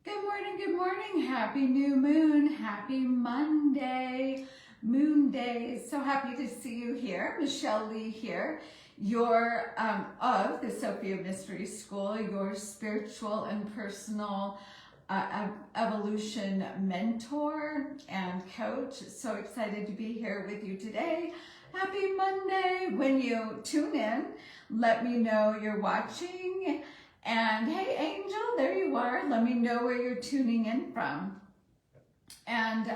Good morning. Happy new moon. Happy Monday, moon day. So happy to see you here. Michelle Lee here, your of the Sophia Mystery School, your spiritual and personal evolution mentor and coach. So excited to be here with you today. Happy Monday. When you tune in, let me know you're watching. And hey, Angel, there you are. Let me know where you're tuning in from. And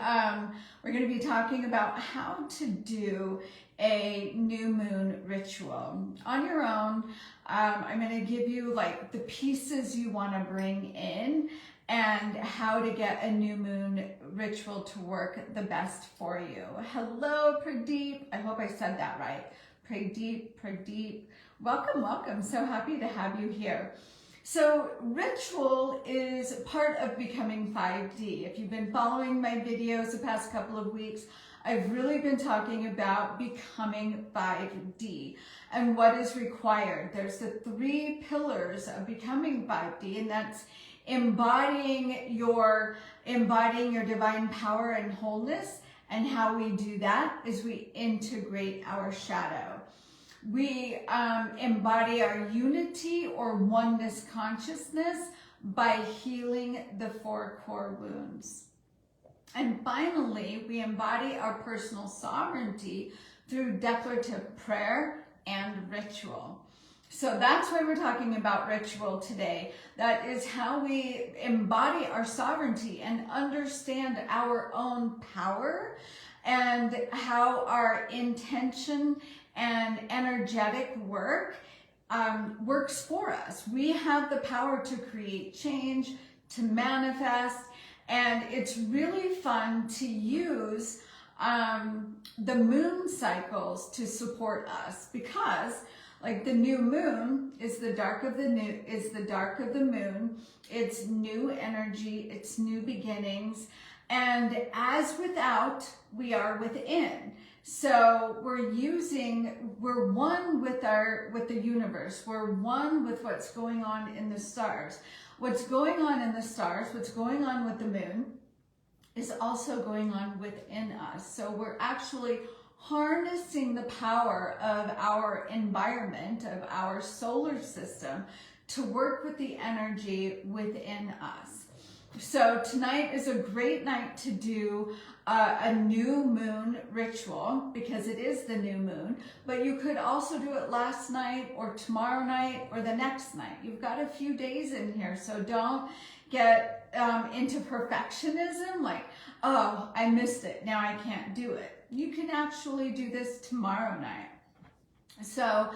we're going to be talking about how to do a new moon ritual on your own. I'm going to give you like the pieces you want to bring in and how to get a new moon ritual to work the best for you. Hello, Pradeep. I hope I said that right. Pradeep. Welcome. So happy to have you here. So ritual is part of becoming 5D. If you've been following my videos the past couple of weeks, I've really been talking about becoming 5D and what is required. There's the 3 pillars of becoming 5D, and that's embodying your divine power and wholeness. And how we do that is we integrate our shadow. We embody our unity or oneness consciousness by healing the 4 core wounds. And finally, we embody our personal sovereignty through declarative prayer and ritual. So that's why we're talking about ritual today. That is how we embody our sovereignty and understand our own power and how our intention and energetic work works for us. We have the power to create change, to manifest, and it's really fun to use the moon cycles to support us, because like the new moon is the dark of the moon. It's new energy, it's new beginnings, and as without, we are within. So we're one with the universe. We're one with what's going on in the stars. What's going on in the stars, what's going on with the moon, is also going on within us. So we're actually harnessing the power of our environment, of our solar system, to work with the energy within us. So tonight is a great night to do a new moon ritual, because it is the new moon, but you could also do it last night or tomorrow night or the next night. You've got a few days in here, so don't get into perfectionism, like, oh, I missed it, now I can't do it. You can actually do this tomorrow night. So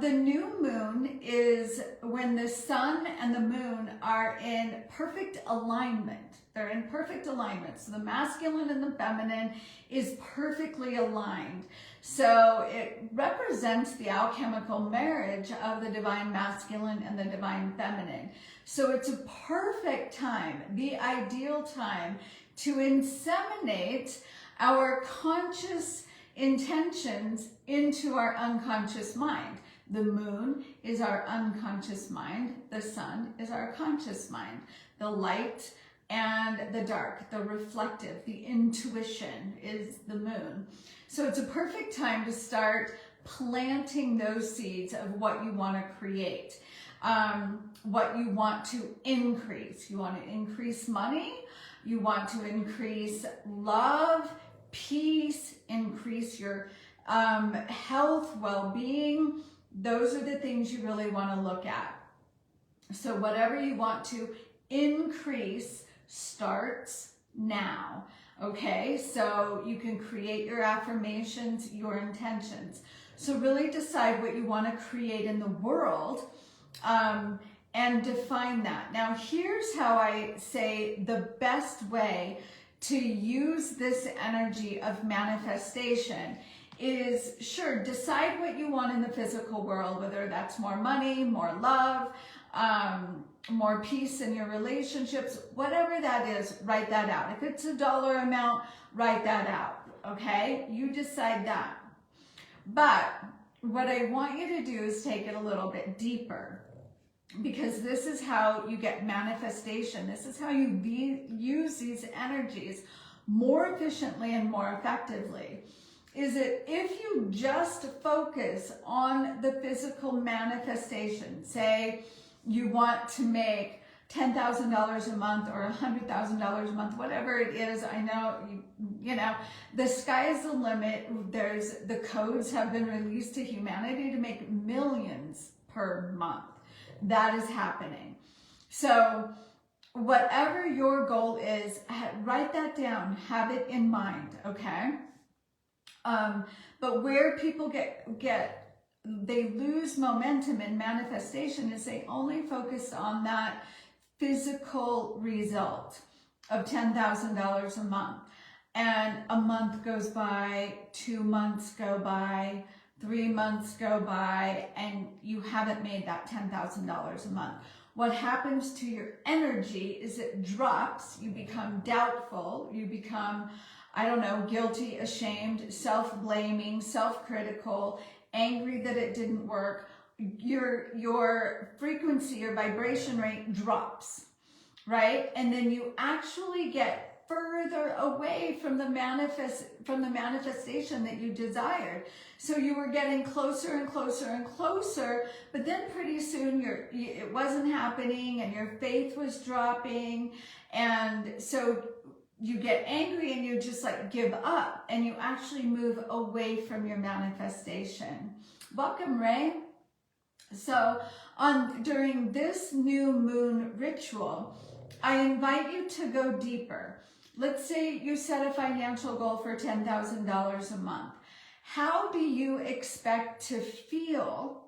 the new moon is when the sun and the moon are in perfect alignment. They're in perfect alignment. So the masculine and the feminine is perfectly aligned. So it represents the alchemical marriage of the divine masculine and the divine feminine. So it's a perfect time, the ideal time, to inseminate our conscious intentions into our unconscious mind. The moon is our unconscious mind. The sun is our conscious mind. The light and the dark, the reflective, the intuition is the moon. So it's a perfect time to start planting those seeds of what you want to create, what you want to increase. You want to increase money. You want to increase love, peace, increase your health, well-being. Those are the things you really want to look at. So whatever you want to increase starts now. Okay, so you can create your affirmations, your intentions. So really decide what you want to create in the world, and define that. Now here's how I say the best way to use this energy of manifestation is, sure, decide what you want in the physical world, whether that's more money, more love, more peace in your relationships, whatever that is, write that out. If it's a dollar amount, write that out, okay? You decide that. But what I want you to do is take it a little bit deeper. because this is how you get manifestation. This is how you use these energies more efficiently and more effectively. Is that if you just focus on the physical manifestation, say you want to make $10,000 a month or $100,000 a month, whatever it is. I know, you know, the sky is the limit. The codes have been released to humanity to make millions per month. That is happening. So whatever your goal is, write that down, have it in mind, okay? But where people they lose momentum in manifestation is they only focus on that physical result of $10,000 a month. And a month goes by, 2 months go by, 3 months go by, and you haven't made that $10,000 a month. What happens to your energy is it drops, you become doubtful, you become, I don't know, guilty, ashamed, self-blaming, self-critical, angry that it didn't work. Your frequency, your vibration rate drops, right? And then you actually get further away from the manifestation that you desired. So you were getting closer and closer and closer, but then pretty soon it wasn't happening and your faith was dropping. And so you get angry and you just like give up and you actually move away from your manifestation. Welcome, Ray. So during this new moon ritual, I invite you to go deeper. Let's say you set a financial goal for $10,000 a month. How do you expect to feel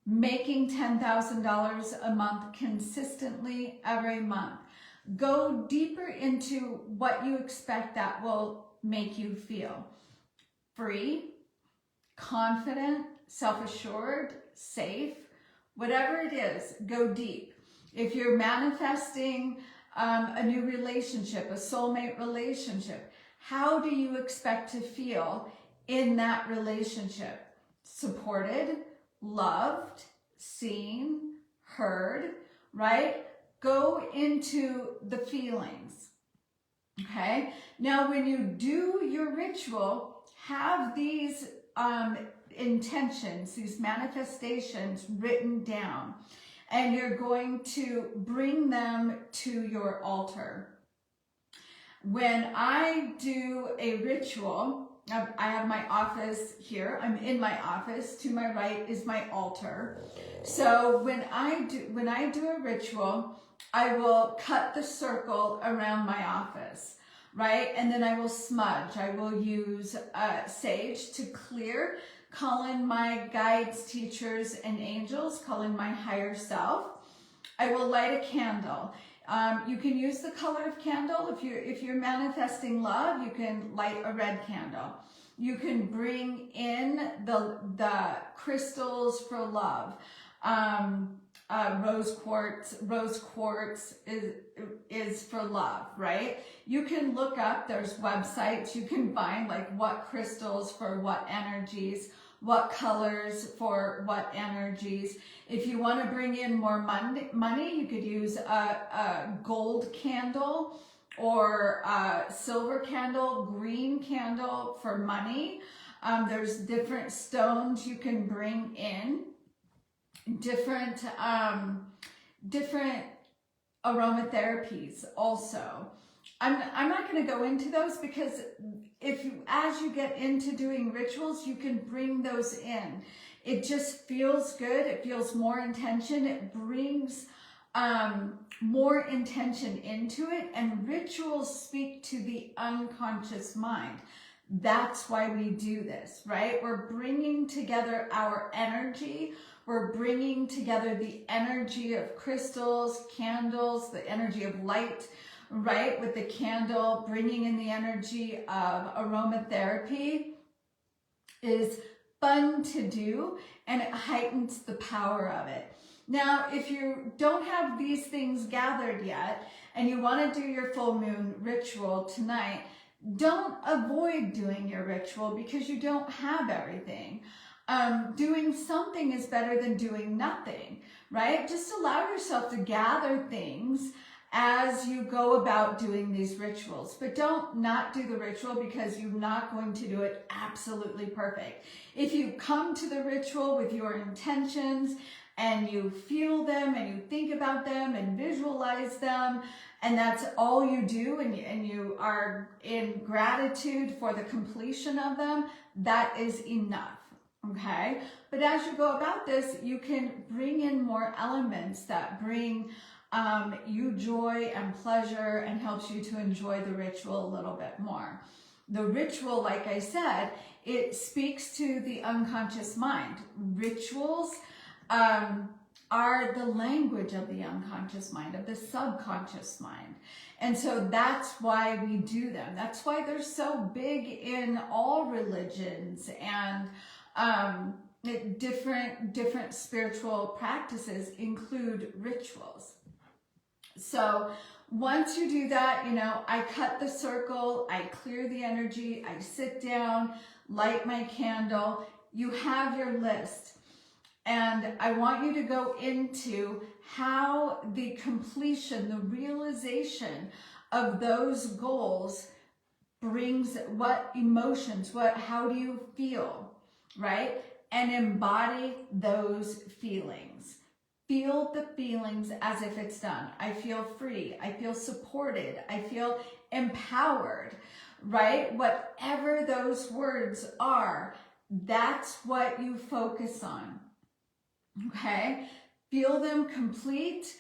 making $10,000 a month consistently every month? Go deeper into what you expect that will make you feel. Free, confident, self-assured, safe, whatever it is, go deep. If you're manifesting a new relationship, a soulmate relationship, how do you expect to feel in that relationship? Supported, loved, seen, heard, right? Go into the feelings, okay? Now, when you do your ritual, have these intentions, these manifestations written down, and you're going to bring them to your altar. When I do a ritual, I have my office here. I'm in my office. To my right is my altar. So when I do a ritual, I will cut the circle around my office, right? And then I will smudge. I will use sage to clear, call in my guides, teachers, and angels, call in my higher self. I will light a candle. You can use the color of candle. If you're manifesting love, you can light a red candle. You can bring in the crystals for love. Rose quartz is for love, right? You can look up, there's websites, you can find like what crystals for what energies, what colors for what energies. If you want to bring in more money, you could use a gold candle or a silver candle, green candle for money. There's different stones you can bring in. Different aromatherapies also. I'm not going to go into those because as you get into doing rituals, you can bring those in. It just feels good. It feels more intention. It brings more intention into it, and rituals speak to the unconscious mind. That's why we do this, right? We're bringing together our energy. We're bringing together the energy of crystals, candles, the energy of light, right? With the candle, bringing in the energy of aromatherapy is fun to do, and it heightens the power of it. Now, if you don't have these things gathered yet, and you want to do your full moon ritual tonight, don't avoid doing your ritual because you don't have everything. Doing something is better than doing nothing, right? Just allow yourself to gather things as you go about doing these rituals. But don't not do the ritual because you're not going to do it absolutely perfect. If you come to the ritual with your intentions and you feel them and you think about them and visualize them, and that's all you do, and you are in gratitude for the completion of them, that is enough, okay? But as you go about this, you can bring in more elements that bring you joy and pleasure and helps you to enjoy the ritual a little bit more. The ritual, like I said, it speaks to the unconscious mind. Rituals are the language of the unconscious mind, of the subconscious mind. And so that's why we do them. That's why they're so big in all religions and different spiritual practices include rituals. So once you do that, I cut the circle, I clear the energy, I sit down, light my candle, you have your list. And I want you to go into how the completion, the realization of those goals brings what emotions, how do you feel, right? And embody those feelings. Feel the feelings as if it's done. I feel free. I feel supported. I feel empowered, right? Whatever those words are, that's what you focus on. Okay? Feel them complete.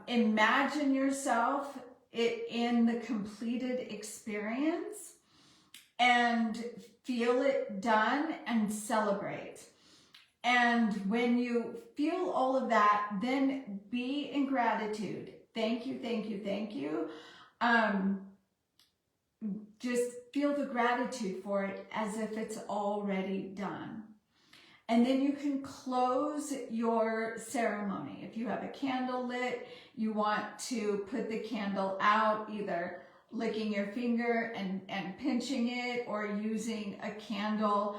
Imagine yourself in the completed experience and feel it done and celebrate. And when you feel all of that, then be in gratitude. Thank you, thank you, thank you. Just feel the gratitude for it as if it's already done. And then you can close your ceremony. If you have a candle lit, you want to put the candle out, either licking your finger and pinching it or using a candle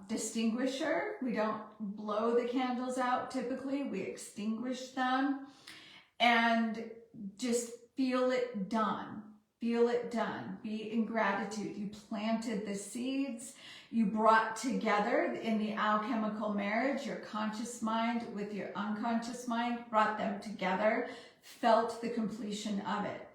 distinguisher. We don't blow the candles out typically, we extinguish them, and just feel it done. Feel it done. Be in gratitude. You planted the seeds. You brought together in the alchemical marriage your conscious mind with your unconscious mind, brought them together, felt the completion of it.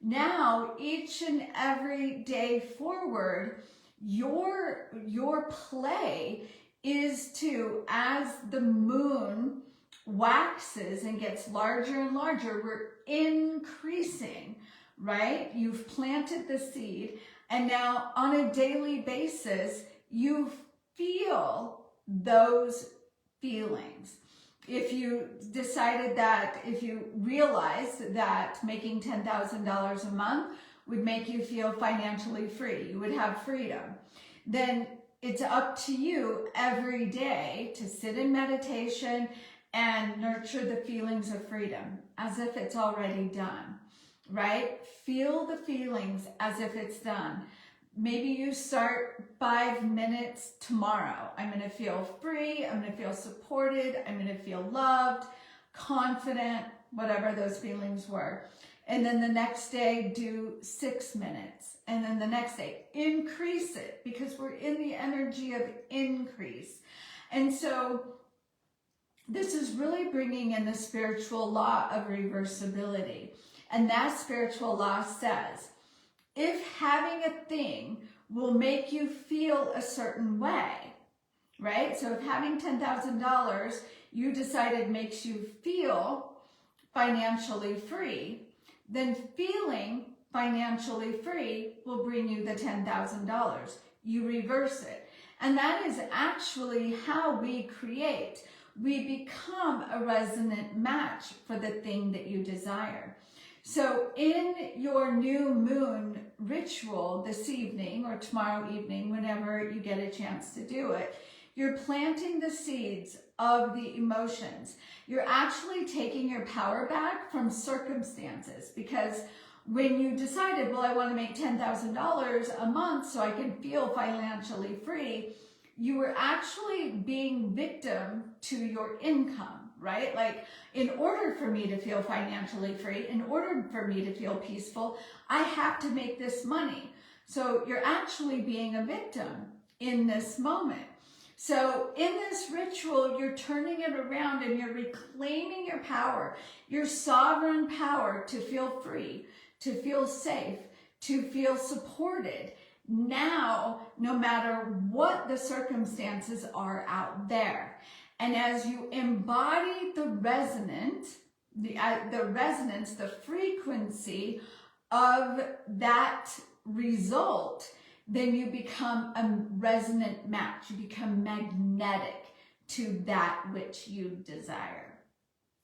Now, each and every day forward, your play is to, as the moon waxes and gets larger and larger, we're increasing, right? You've planted the seed, and now on a daily basis, you feel those feelings. If you decided that, if you realized that making $10,000 a month would make you feel financially free, you would have freedom, then it's up to you every day to sit in meditation and nurture the feelings of freedom as if it's already done, right? Feel the feelings as if it's done. Maybe you start 5 minutes tomorrow. I'm going to feel free. I'm going to feel supported. I'm going to feel loved, confident, whatever those feelings were. And then the next day, do 6 minutes. And then the next day, increase it, because we're in the energy of increase. And so this is really bringing in the spiritual law of reversibility. And that spiritual law says, if having a thing will make you feel a certain way, right? So if having $10,000 you decided makes you feel financially free, then feeling financially free will bring you the $10,000. You reverse it. And that is actually how we create. We become a resonant match for the thing that you desire. So in your new moon ritual this evening or tomorrow evening, whenever you get a chance to do it, you're planting the seeds of the emotions. You're actually taking your power back from circumstances, because when you decided, well, I want to make $10,000 a month so I can feel financially free, you were actually being victim to your income. right? Like, in order for me to feel financially free, in order for me to feel peaceful, I have to make this money. So you're actually being a victim in this moment. So in this ritual, you're turning it around and you're reclaiming your power, your sovereign power to feel free, to feel safe, to feel supported. Now, no matter what the circumstances are out there. And as you embody the resonance, the frequency of that result, then you become a resonant match. You become magnetic to that which you desire,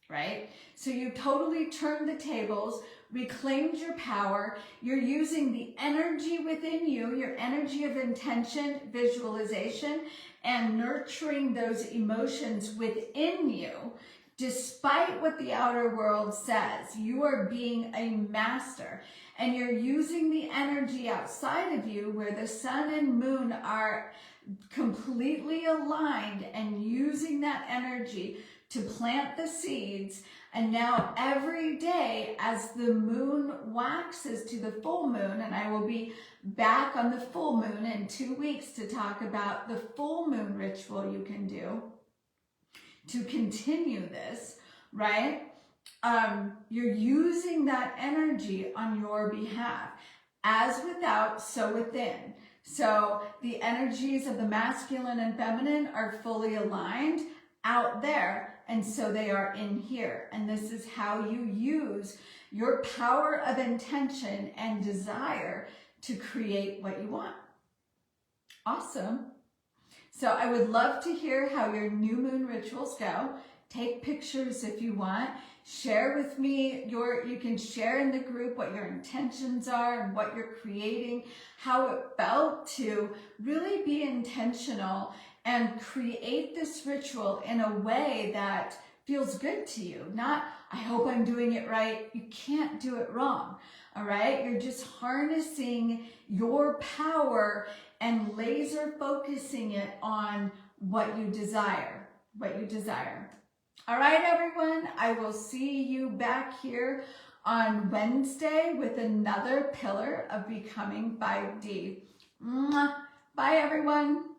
right? So you totally turned the tables, reclaimed your power. You're using the energy within you, your energy of intention, visualization, and nurturing those emotions within you. Despite what the outer world says, you are being a master, and you're using the energy outside of you where the sun and moon are completely aligned, and using that energy to plant the seeds. And now every day as the moon waxes to the full moon, and I will be back on the full moon in 2 weeks to talk about the full moon ritual you can do to continue this, right? You're using that energy on your behalf. As without, so within. So the energies of the masculine and feminine are fully aligned out there, and so they are in here. And this is how you use your power of intention and desire to create what you want. Awesome. So I would love to hear how your new moon rituals go. Take pictures if you want. Share with me you can share in the group what your intentions are and what you're creating, how it felt to really be intentional and create this ritual in a way that feels good to you. Not, I hope I'm doing it right. You can't do it wrong. All right. You're just harnessing your power and laser focusing it on what you desire, All right, everyone, I will see you back here on Wednesday with another pillar of becoming 5D. Mwah. Bye, everyone.